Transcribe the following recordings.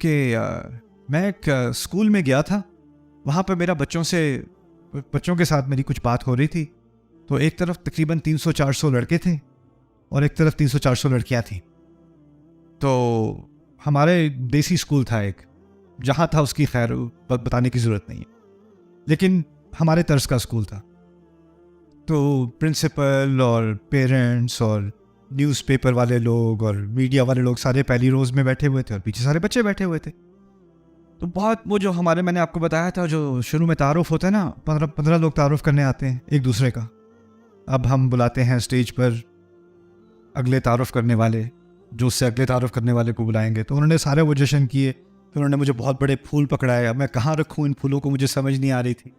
कि मैं एक स्कूल में गया था। वहाँ पर मेरा बच्चों के साथ मेरी कुछ बात हो रही थी। तो एक तरफ तकरीबन 300-400 लड़के थे और एक तरफ 300-400 लड़कियाँ थीं। तो हमारे देसी स्कूल था एक, जहाँ था उसकी खैर बताने की ज़रूरत नहीं है, लेकिन हमारे तर्ज का स्कूल था। तो प्रिंसिपल और पेरेंट्स और न्यूज़पेपर वाले लोग और मीडिया वाले लोग सारे पहली रोज़ में बैठे हुए थे और पीछे सारे बच्चे बैठे हुए थे। तो बहुत वो जो मैंने आपको बताया था, जो शुरू में तारुफ होता है ना, 15 लोग तारुफ करने आते हैं एक दूसरे का। अब हम बुलाते हैं स्टेज पर अगले तारुफ करने वाले, जो उससे अगले तारुफ करने वाले को बुलाएंगे। तो उन्होंने सारे वो जश्न किए। फिर उन्होंने मुझे बहुत बड़े फूल पकड़ाए। अब मैं कहाँ रखूँ इन फूलों को, मुझे समझ नहीं आ रही थी।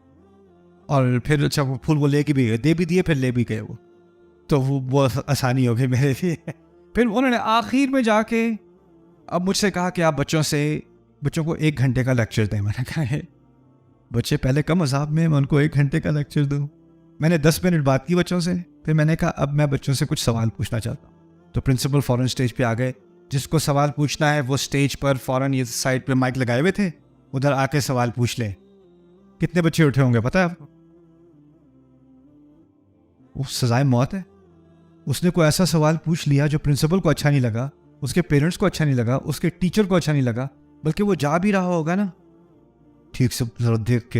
और फिर अच्छा वो फूल वो लेके भी गए, दे भी दिए, फिर ले भी गए वो। तो वो आसानी हो गई मेरे लिए। फिर उन्होंने आखिर में जाके अब मुझसे कहा कि आप बच्चों को 1 घंटे का लेक्चर दें। मैंने कहा है बच्चे पहले कम अज़ाब में, मैं उनको 1 घंटे का लेक्चर दूँ? मैंने 10 मिनट बात की बच्चों से। फिर मैंने कहा अब मैं बच्चों से कुछ सवाल पूछना चाहता हूँ। तो प्रिंसिपल फ़ौरन स्टेज पे आ गए। जिसको सवाल पूछना है वो स्टेज पर फ़ौरन ये साइड पे माइक लगाए हुए थे, उधर आके सवाल पूछ ले। कितने बच्चे उठे होंगे पता है आपको? वो सजाए मौत है। उसने कोई ऐसा सवाल पूछ लिया जो प्रिंसिपल को अच्छा नहीं लगा, उसके पेरेंट्स को अच्छा नहीं लगा, उसके टीचर को अच्छा नहीं लगा, बल्कि वो जा भी रहा होगा ना ठीक से जरा देख के।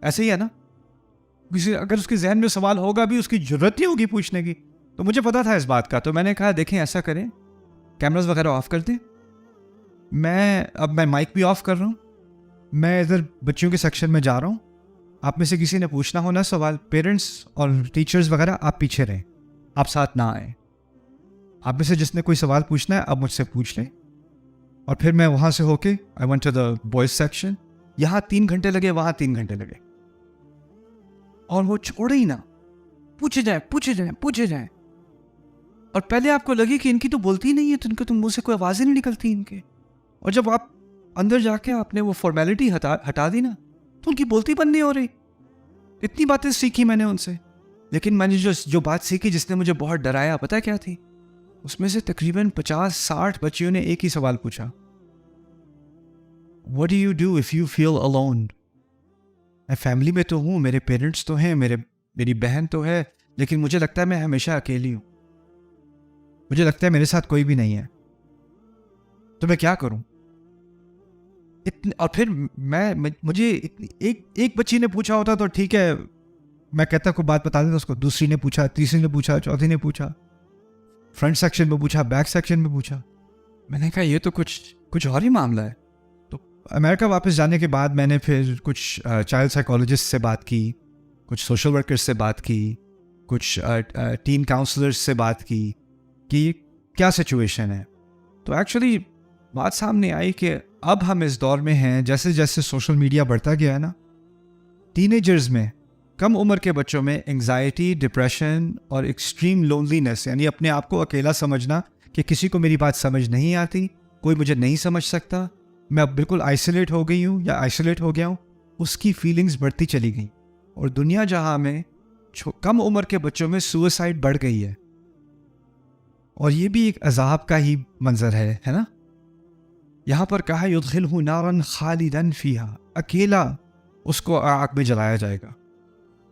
ऐसे ही है ना, अगर उसके जहन में सवाल होगा भी, उसकी जरूरत नहीं होगी पूछने की। तो मुझे पता था इस बात का। तो मैंने कहा देखें ऐसा करें, कैमरास वगैरह ऑफ कर दें। मैं माइक भी ऑफ कर रहा हूँ। मैं इधर बच्चों के सेक्शन में जा रहा हूँ। आप में से किसी ने पूछना हो ना सवाल, पेरेंट्स और टीचर्स वगैरह आप पीछे रहें, आप साथ ना आए। आप में से जिसने कोई सवाल पूछना है अब मुझसे पूछ लें। और फिर मैं वहाँ से होके I went to the boys section. यहाँ 3 घंटे लगे, वहाँ 3 घंटे लगे, और वो छोड़े ही ना, पूछे जाए। और पहले आपको लगे कि इनकी तो बोलती ही नहीं है, तो इनके तो मुंह से कोई आवाज़ ही नहीं निकलती इनके। और जब आप अंदर जाके आपने वो फॉर्मेलिटी हटा दी ना, तो उनकी बोलती बंद नहीं हो रही। इतनी बातें सीखी मैंने उनसे, लेकिन मैंने जो बात सीखी जिसने मुझे बहुत डराया, पता है क्या थी? उसमें से तकरीबन 50-60 बच्चियों ने एक ही सवाल पूछा, What do you do if you feel alone? मैं फैमिली में तो हूँ, मेरे पेरेंट्स तो हैं, मेरी बहन तो है, लेकिन मुझे लगता है मैं हमेशा अकेली हूँ। मुझे लगता है मेरे साथ कोई भी नहीं है, तो मैं क्या करूँ? और फिर मुझे एक बच्ची ने पूछा होता तो ठीक है, मैं कहता कोई बात बता देता उसको। दूसरी ने पूछा, तीसरी ने पूछा, चौथी ने पूछा, फ्रंट सेक्शन में पूछा, बैक सेक्शन में पूछा। मैंने कहा ये तो कुछ और ही मामला है। तो अमेरिका वापस जाने के बाद मैंने फिर कुछ चाइल्ड साइकोलॉजिस्ट से बात की, कुछ सोशल वर्कर्स से बात की, कुछ टीन काउंसलर्स से बात की कि क्या सिचुएशन है। तो एक्चुअली बात सामने आई कि अब हम इस दौर में हैं, जैसे जैसे सोशल मीडिया बढ़ता गया है ना, टीनेजर्स में, कम उम्र के बच्चों में एंग्जाइटी, डिप्रेशन और एक्सट्रीम लोनलीनेस, यानी अपने आप को अकेला समझना कि किसी को मेरी बात समझ नहीं आती, कोई मुझे नहीं समझ सकता, मैं अब बिल्कुल आइसोलेट हो गई हूँ या आइसोलेट हो गया हूँ, उसकी फीलिंग्स बढ़ती चली गई। और दुनिया जहाँ में कम उम्र के बच्चों में सुसाइड बढ़ गई है। और ये भी एक अजाब का ही मंजर है ना। यहाँ पर कहा युदखिलहु नारन खालिदन फीहा, अकेला उसको आग में जलाया जाएगा।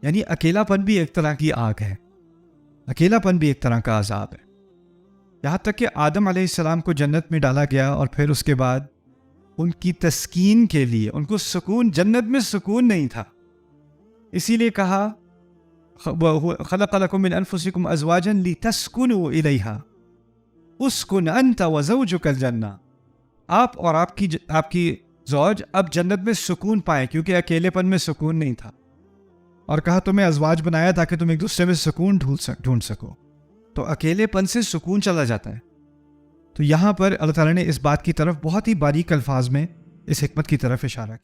यानी अकेलापन भी एक तरह की आग है, अकेलापन भी एक तरह का अजाब है। यहाँ तक कि आदम अलैहिस्सलाम को जन्नत में डाला गया और फिर उसके बाद उनकी तस्कीन के लिए उनको सुकून, जन्नत में सुकून नहीं था, इसीलिए कहा खलक़ लकुम मिन अनफुसिकुम अज़वाजन लितस्कुनु इलैहा उस्कुन अंत व ज़ौजुकल जन्नह। आप और आपकी ज़ौज अब जन्नत में सुकून पाए, क्योंकि अकेलेपन में सुकून नहीं था। और कहा तुम्हें अज़वाज बनाया ताकि तुम एक दूसरे में सुकून ढूंढ सको। तो अकेलेपन से सुकून चला जाता है। तो यहाँ पर अल्लाह ताला ने इस बात की तरफ बहुत ही बारीक अल्फाज में इस हिकमत की तरफ इशारा किया।